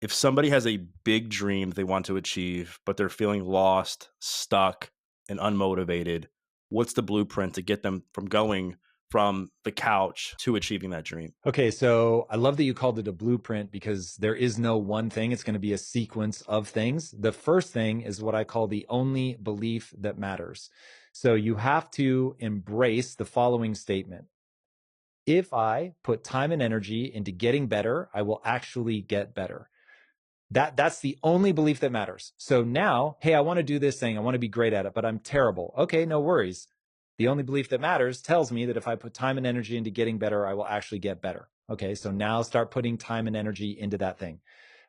If somebody has a big dream they want to achieve, but they're feeling lost, stuck, and unmotivated, what's the blueprint to get them from going from the couch to achieving that dream? Okay, so I love that you called it a blueprint because there is no one thing. It's going to be a sequence of things. The first thing is what I call the only belief that matters. So you have to embrace the following statement. If I put time and energy into getting better, I will actually get better. That's the only belief that matters. So now, hey, I want to do this thing. I want to be great at it, but I'm terrible. Okay, no worries. The only belief that matters tells me that if I put time and energy into getting better, I will actually get better. Okay, so now start putting time and energy into that thing.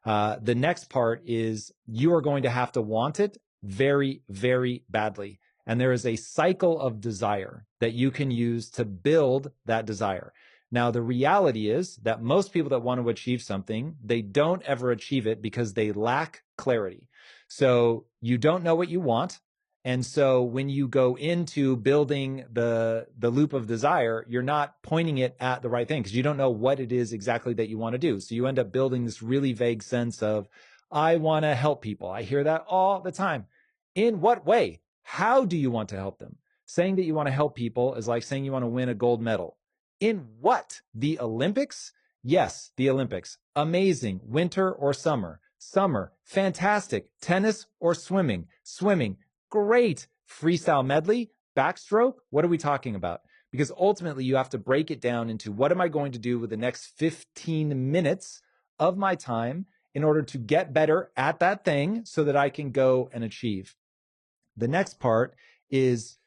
The next part is you are going to have to want it very, very badly. And there is a cycle of desire that you can use to build that desire. Now, the reality is that most people that want to achieve something, they don't ever achieve it because they lack clarity. So you don't know what you want. And so when you go into building the loop of desire, you're not pointing it at the right thing because you don't know what it is exactly that you want to do. So you end up building this really vague sense of, I want to help people. I hear that all the time. In what way? How do you want to help them? Saying that you want to help people is like saying you want to win a gold medal. In what? The Olympics? Yes, the Olympics. Amazing. Winter or summer? Summer. Fantastic. Tennis or swimming? Swimming. Great. Freestyle medley? Backstroke? What are we talking about? Because ultimately you have to break it down into what am I going to do with the next 15 minutes of my time in order to get better at that thing so that I can go and achieve. The next part is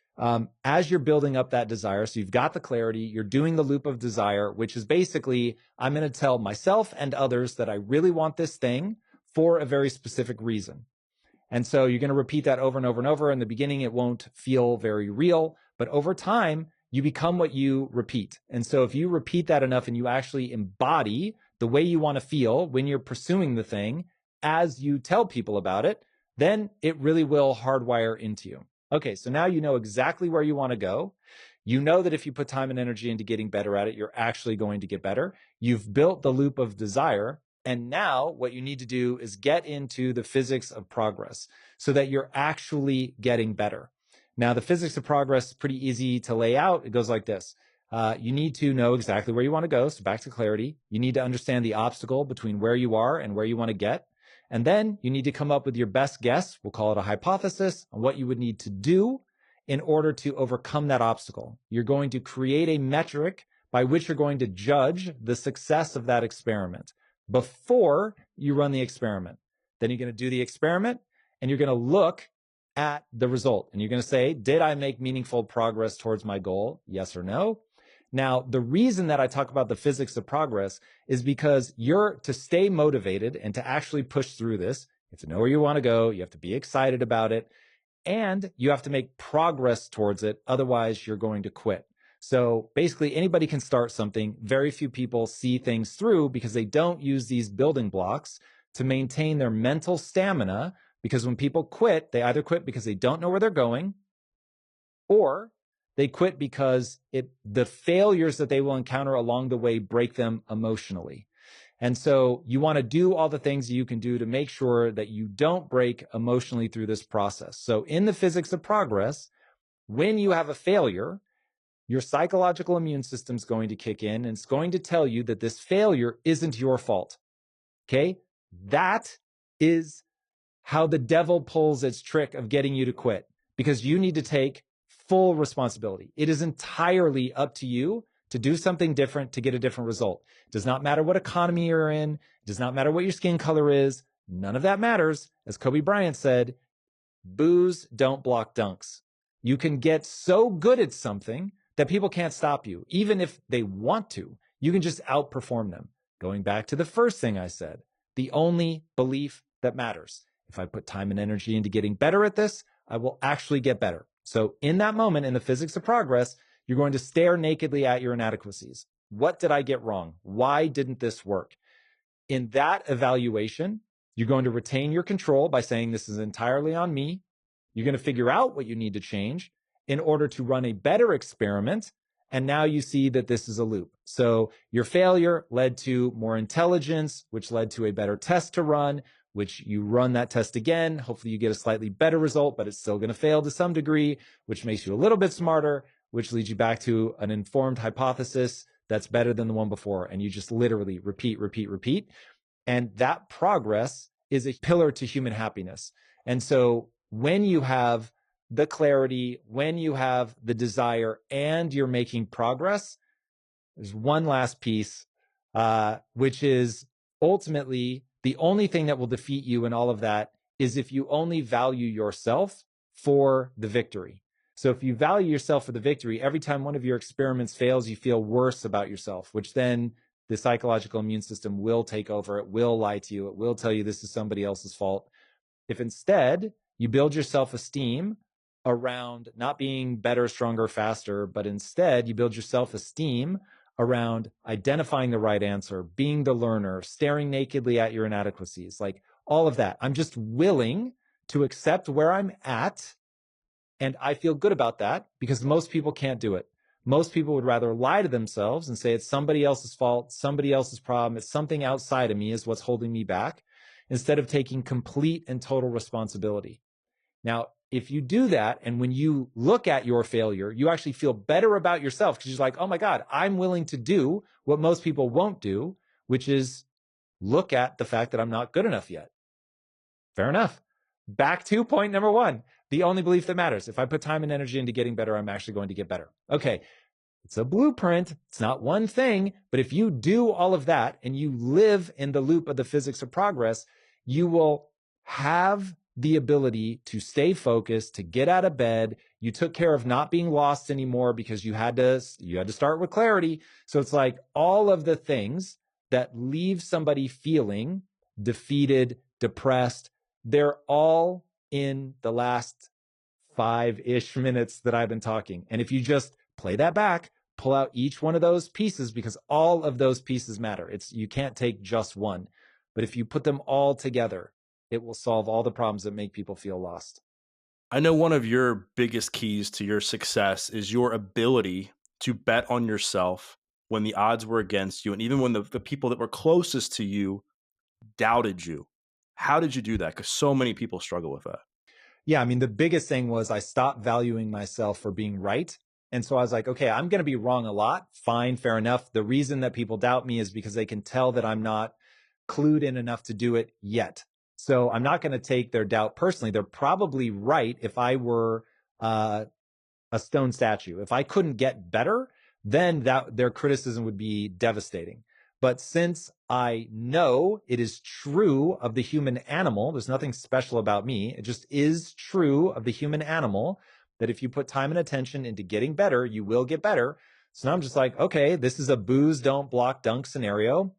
as you're building up that desire, so you've got the clarity, you're doing the loop of desire, which is basically, I'm going to tell myself and others that I really want this thing for a very specific reason. And so you're going to repeat that over and over and over. In the beginning, it won't feel very real, but over time, you become what you repeat. And so if you repeat that enough and you actually embody the way you want to feel when you're pursuing the thing as you tell people about it, then it really will hardwire into you. Okay, so now you know exactly where you want to go. You know that if you put time and energy into getting better at it, you're actually going to get better. You've built the loop of desire. And now what you need to do is get into the physics of progress so that you're actually getting better. Now, the physics of progress is pretty easy to lay out. It goes like this. You need to know exactly where you want to go. So back to clarity. You need to understand the obstacle between where you are and where you want to get. And then you need to come up with your best guess. We'll call it a hypothesis on what you would need to do in order to overcome that obstacle. You're going to create a metric by which you're going to judge the success of that experiment before you run the experiment. Then you're going to do the experiment and you're going to look at the result. And you're going to say, did I make meaningful progress towards my goal? Yes or no? Now, the reason that I talk about the physics of progress is because you're to stay motivated and to actually push through this. You have to know where you want to go. You have to be excited about it. And you have to make progress towards it. Otherwise, you're going to quit. So basically, anybody can start something. Very few people see things through because they don't use these building blocks to maintain their mental stamina. Because when people quit, they either quit because they don't know where they're going, or they quit because the failures that they will encounter along the way break them emotionally. And so you want to do all the things you can do to make sure that you don't break emotionally through this process. So in the physics of progress, when you have a failure, your psychological immune system is going to kick in and it's going to tell you that this failure isn't your fault. Okay? That is how the devil pulls its trick of getting you to quit, because you need to take full responsibility. It is entirely up to you to do something different to get a different result. It does not matter what economy you're in. It does not matter what your skin color is. None of that matters. As Kobe Bryant said, boos don't block dunks. You can get so good at something that people can't stop you. Even if they want to, you can just outperform them. Going back to the first thing I said, the only belief that matters. If I put time and energy into getting better at this, I will actually get better. So in that moment, in the physics of progress, you're going to stare nakedly at your inadequacies. What did I get wrong? Why didn't this work? In that evaluation, you're going to retain your control by saying this is entirely on me. You're going to figure out what you need to change in order to run a better experiment. And now you see that this is a loop. So your failure led to more intelligence, which led to a better test to run, which you run that test again. Hopefully you get a slightly better result, but it's still going to fail to some degree, which makes you a little bit smarter, which leads you back to an informed hypothesis that's better than the one before. And you just literally repeat, repeat, repeat. And that progress is a pillar to human happiness. And so when you have the clarity, when you have the desire, and you're making progress, there's one last piece, which is ultimately the only thing that will defeat you in all of that is if you only value yourself for the victory. So if you value yourself for the victory, every time one of your experiments fails, you feel worse about yourself, which then the psychological immune system will take over. It will lie to you. It will tell you this is somebody else's fault. If instead you build your self-esteem around not being better, stronger, faster, but instead you build your self-esteem around identifying the right answer, being the learner, staring nakedly at your inadequacies, like all of that. I'm just willing to accept where I'm at. And I feel good about that because most people can't do it. Most people would rather lie to themselves and say it's somebody else's fault, somebody else's problem, it's something outside of me is what's holding me back, instead of taking complete and total responsibility. Now, if you do that, and when you look at your failure, you actually feel better about yourself because you're like, oh my God, I'm willing to do what most people won't do, which is look at the fact that I'm not good enough yet. Fair enough. Back to point number one, the only belief that matters. If I put time and energy into getting better, I'm actually going to get better. Okay. It's a blueprint. It's not one thing, but if you do all of that and you live in the loop of the physics of progress, you will have the ability to stay focused, to get out of bed. You took care of not being lost anymore because you had to start with clarity. So it's like all of the things that leave somebody feeling defeated, depressed, they're all in the last 5-ish minutes that I've been talking. And if you just play that back, pull out each one of those pieces, because all of those pieces matter. You can't take just one, but if you put them all together, it will solve all the problems that make people feel lost. I know one of your biggest keys to your success is your ability to bet on yourself when the odds were against you, and even when the people that were closest to you doubted you. How did you do that? Because so many people struggle with that. Yeah, I mean, the biggest thing was I stopped valuing myself for being right. And so I was like, okay, I'm going to be wrong a lot. Fine, fair enough. The reason that people doubt me is because they can tell that I'm not clued in enough to do it yet. So I'm not going to take their doubt personally. They're probably right if I were a stone statue. If I couldn't get better, then their criticism would be devastating. But since I know it is true of the human animal, there's nothing special about me. It just is true of the human animal that if you put time and attention into getting better, you will get better. So now I'm just like, okay, this is a booze, don't block, dunk scenario.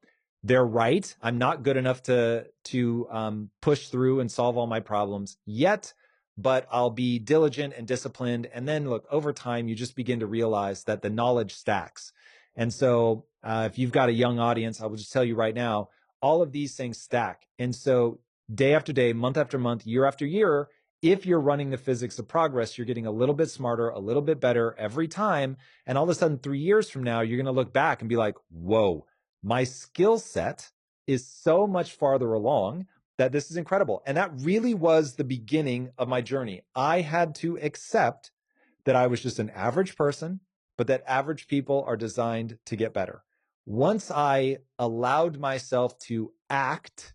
They're right. I'm not good enough to push through and solve all my problems yet, but I'll be diligent and disciplined. And then look, over time, you just begin to realize that the knowledge stacks. And so if you've got a young audience, I will just tell you right now, all of these things stack. And so day after day, month after month, year after year, if you're running the physics of progress, you're getting a little bit smarter, a little bit better every time. And all of a sudden, 3 years from now, you're going to look back and be like, whoa, my skill set is so much farther along that this is incredible. And that really was the beginning of my journey. I had to accept that I was just an average person, but that average people are designed to get better. Once I allowed myself to act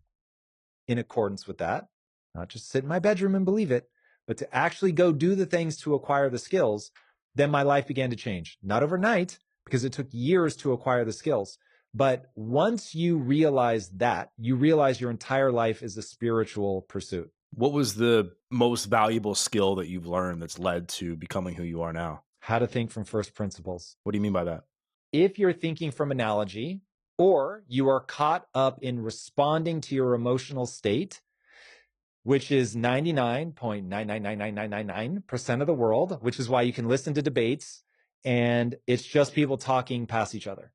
in accordance with that, not just sit in my bedroom and believe it, but to actually go do the things to acquire the skills, then my life began to change. Not overnight, because it took years to acquire the skills. But once you realize that, you realize your entire life is a spiritual pursuit. What was the most valuable skill that you've learned that's led to becoming who you are now? How to think from first principles. What do you mean by that? If you're thinking from analogy, or you are caught up in responding to your emotional state, which is 99.9999999% of the world, which is why you can listen to debates and it's just people talking past each other.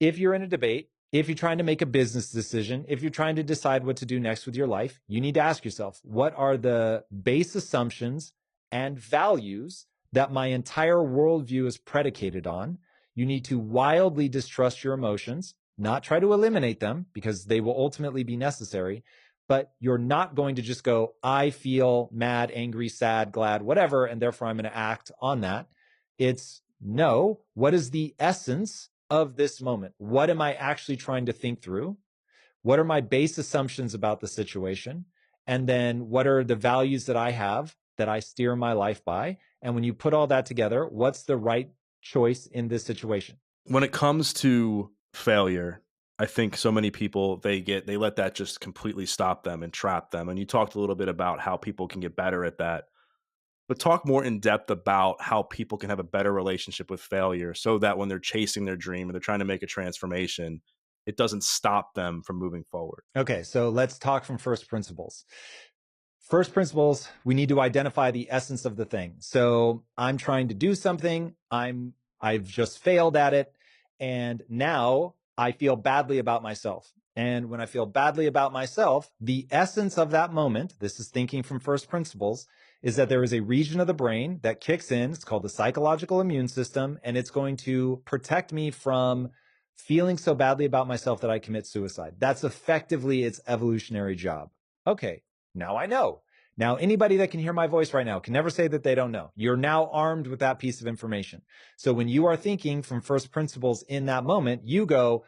If you're in a debate, if you're trying to make a business decision, if you're trying to decide what to do next with your life, you need to ask yourself, what are the base assumptions and values that my entire worldview is predicated on. You need to wildly distrust your emotions, not try to eliminate them because they will ultimately be necessary, but you're not going to just go, I feel mad, angry, sad, glad, whatever, and therefore I'm going to act on that. It's no, what is the essence of this moment? What am I actually trying to think through? What are my base assumptions about the situation? And then what are the values that I have that I steer my life by? And when you put all that together, what's the right choice in this situation? When it comes to failure, I think so many people they let that just completely stop them and trap them. And you talked a little bit about how people can get better at that. But talk more in depth about how people can have a better relationship with failure so that when they're chasing their dream and they're trying to make a transformation, it doesn't stop them from moving forward. Okay, so let's talk from first principles. First principles, we need to identify the essence of the thing. So I'm trying to do something, I've just failed at it, and now I feel badly about myself. And when I feel badly about myself, the essence of that moment, this is thinking from first principles, is that there is a region of the brain that kicks in. It's called the psychological immune system, and it's going to protect me from feeling so badly about myself that I commit suicide. That's effectively its evolutionary job. Okay, now I know. Now, anybody that can hear my voice right now can never say that they don't know. You're now armed with that piece of information. So when you are thinking from first principles in that moment, you go,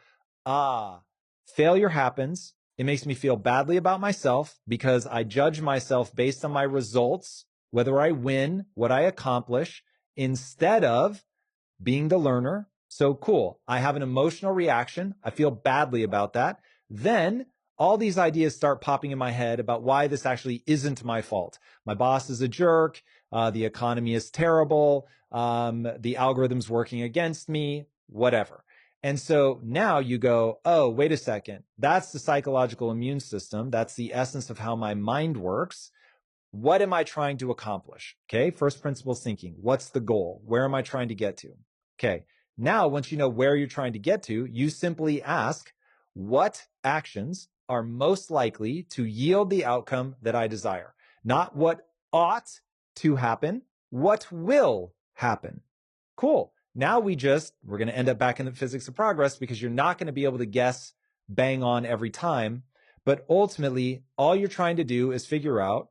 failure happens. It makes me feel badly about myself because I judge myself based on my results, whether I win, what I accomplish, instead of being the learner. So cool. I have an emotional reaction. I feel badly about that. Then all these ideas start popping in my head about why this actually isn't my fault. My boss is a jerk. The economy is terrible. The algorithm's working against me, whatever. And so now you go, oh, wait a second. That's the psychological immune system. That's the essence of how my mind works. What am I trying to accomplish? Okay. First principles thinking. What's the goal? Where am I trying to get to? Okay. Now, once you know where you're trying to get to, you simply ask, what actions are most likely to yield the outcome that I desire? Not what ought to happen, what will happen. Cool. Now we're going to end up back in the physics of progress because you're not going to be able to guess bang on every time. But ultimately, all you're trying to do is figure out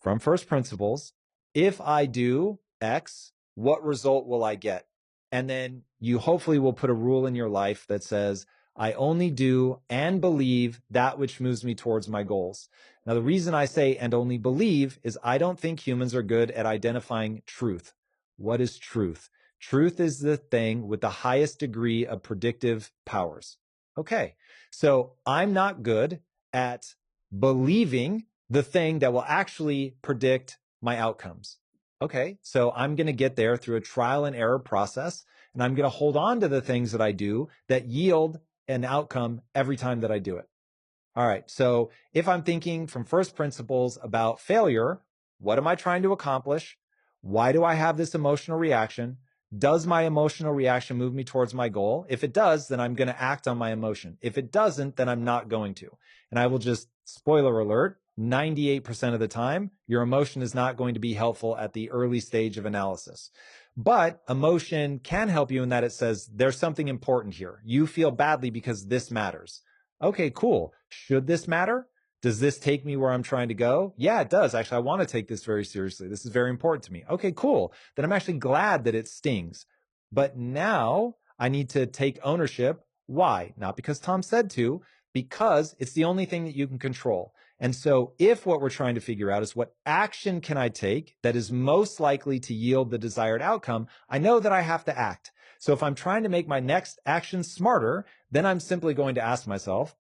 from first principles, if I do X, what result will I get? And then you hopefully will put a rule in your life that says, I only do and believe that which moves me towards my goals. Now, the reason I say and only believe is I don't think humans are good at identifying truth. What is truth? Truth is the thing with the highest degree of predictive powers. Okay, so I'm not good at believing the thing that will actually predict my outcomes. Okay, so I'm going to get there through a trial and error process, and I'm going to hold on to the things that I do that yield an outcome every time that I do it. All right, so if I'm thinking from first principles about failure, what am I trying to accomplish? Why do I have this emotional reaction? Does my emotional reaction move me towards my goal? If it does, then I'm going to act on my emotion. If it doesn't, then I'm not going to. And I will just, spoiler alert, 98% of the time, your emotion is not going to be helpful at the early stage of analysis. But emotion can help you in that it says, there's something important here. You feel badly because this matters. Okay, cool. Should this matter? Does this take me where I'm trying to go? Yeah, it does. Actually, I want to take this very seriously. This is very important to me. Okay, cool. Then I'm actually glad that it stings. But now I need to take ownership. Why? Not because Tom said to, because it's the only thing that you can control. And so if what we're trying to figure out is what action can I take that is most likely to yield the desired outcome, I know that I have to act. So if I'm trying to make my next action smarter, then I'm simply going to ask myself,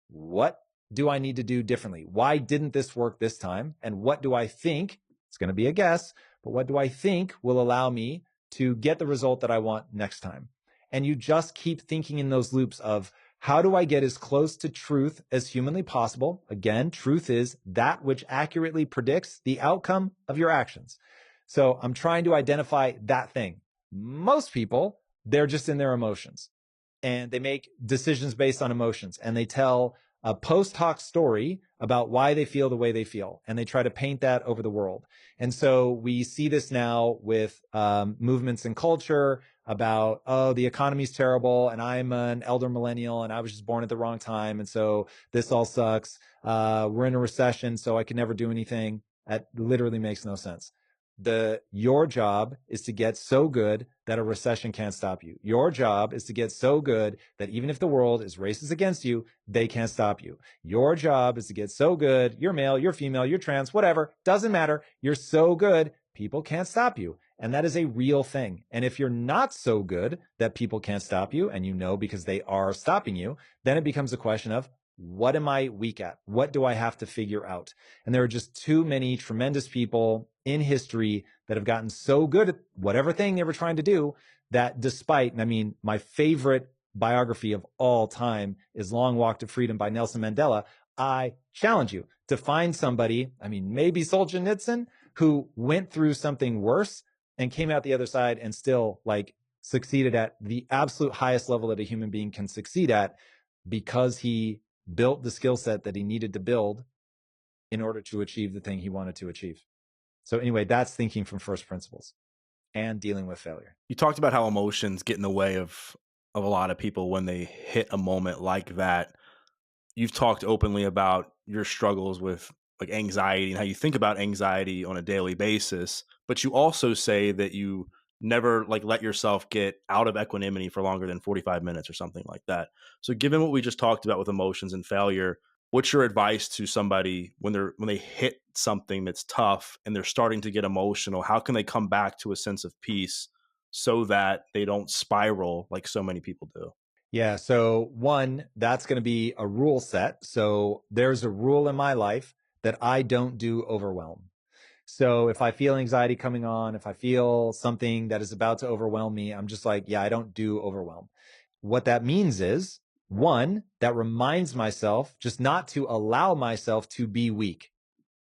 what do I need to do differently? Why didn't this work this time? And what do I think, it's going to be a guess, but what do I think will allow me to get the result that I want next time? And you just keep thinking in those loops of, how do I get as close to truth as humanly possible? Again, truth is that which accurately predicts the outcome of your actions. So I'm trying to identify that thing. Most people, they're just in their emotions and they make decisions based on emotions and they tell a post hoc story about why they feel the way they feel, and they try to paint that over the world. And so we see this now with movements in culture about, oh, the economy's terrible, and I'm an elder millennial, and I was just born at the wrong time, and so this all sucks. We're in a recession, so I can never do anything. That literally makes no sense. Your job is to get so good that a recession can't stop you. Your job is to get so good that even if the world is racist against you, they can't stop you. Your job is to get so good, you're male, you're female, you're trans, whatever, doesn't matter. You're so good, people can't stop you. And that is a real thing. And if you're not so good that people can't stop you, and you know because they are stopping you, then it becomes a question of, what am I weak at? What do I have to figure out? And there are just too many tremendous people in history that have gotten so good at whatever thing they were trying to do that despite, and I mean, my favorite biography of all time is Long Walk to Freedom by Nelson Mandela. I challenge you to find somebody, I mean, maybe Solzhenitsyn, who went through something worse and came out the other side and still like succeeded at the absolute highest level that a human being can succeed at because he built the skill set that he needed to build in order to achieve the thing he wanted to achieve. So anyway, that's thinking from first principles and dealing with failure. You talked about how emotions get in the way of a lot of people when they hit a moment like that. You've talked openly about your struggles with like anxiety and how you think about anxiety on a daily basis, but you also say that you never like let yourself get out of equanimity for longer than 45 minutes or something like that. So given what we just talked about with emotions and failure, what's your advice to somebody when they hit something that's tough and they're starting to get emotional? How can they come back to a sense of peace so that they don't spiral like so many people do? Yeah. So one, that's going to be a rule set. So there's a rule in my life that I don't do overwhelm. So if I feel anxiety coming on, if I feel something that is about to overwhelm me, I'm just like, yeah, I don't do overwhelm. What that means is, one, that reminds myself just not to allow myself to be weak.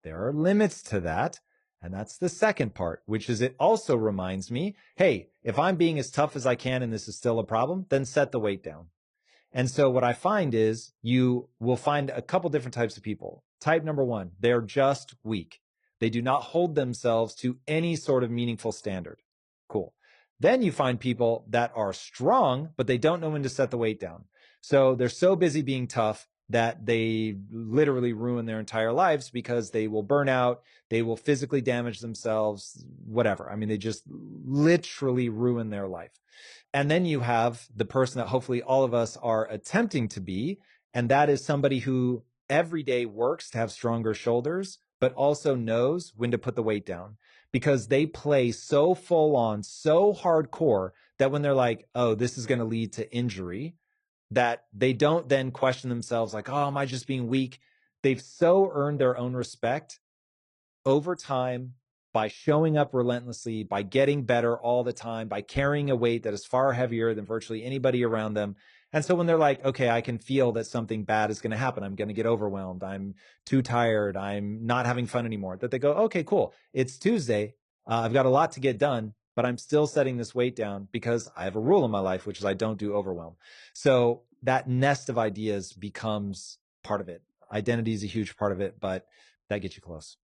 There are limits to that. And that's the second part, which is it also reminds me, hey, if I'm being as tough as I can and this is still a problem, then set the weight down. And so what I find is you will find a couple different types of people. Type number one, they're just weak. They do not hold themselves to any sort of meaningful standard. Cool. Then you find people that are strong, but they don't know when to set the weight down. So they're so busy being tough that they literally ruin their entire lives because they will burn out, they will physically damage themselves, whatever. I mean, they just literally ruin their life. And then you have the person that hopefully all of us are attempting to be. And that is somebody who every day works to have stronger shoulders, but also knows when to put the weight down because they play so full on, so hardcore that when they're like, oh, this is going to lead to injury, that they don't then question themselves like, oh, am I just being weak? They've so earned their own respect over time by showing up relentlessly, by getting better all the time, by carrying a weight that is far heavier than virtually anybody around them. And so when they're like, okay, I can feel that something bad is going to happen. I'm going to get overwhelmed. I'm too tired. I'm not having fun anymore. That they go, okay, cool. It's Tuesday. I've got a lot to get done, but I'm still setting this weight down because I have a rule in my life, which is I don't do overwhelm. So that nest of ideas becomes part of it. Identity is a huge part of it, but that gets you close.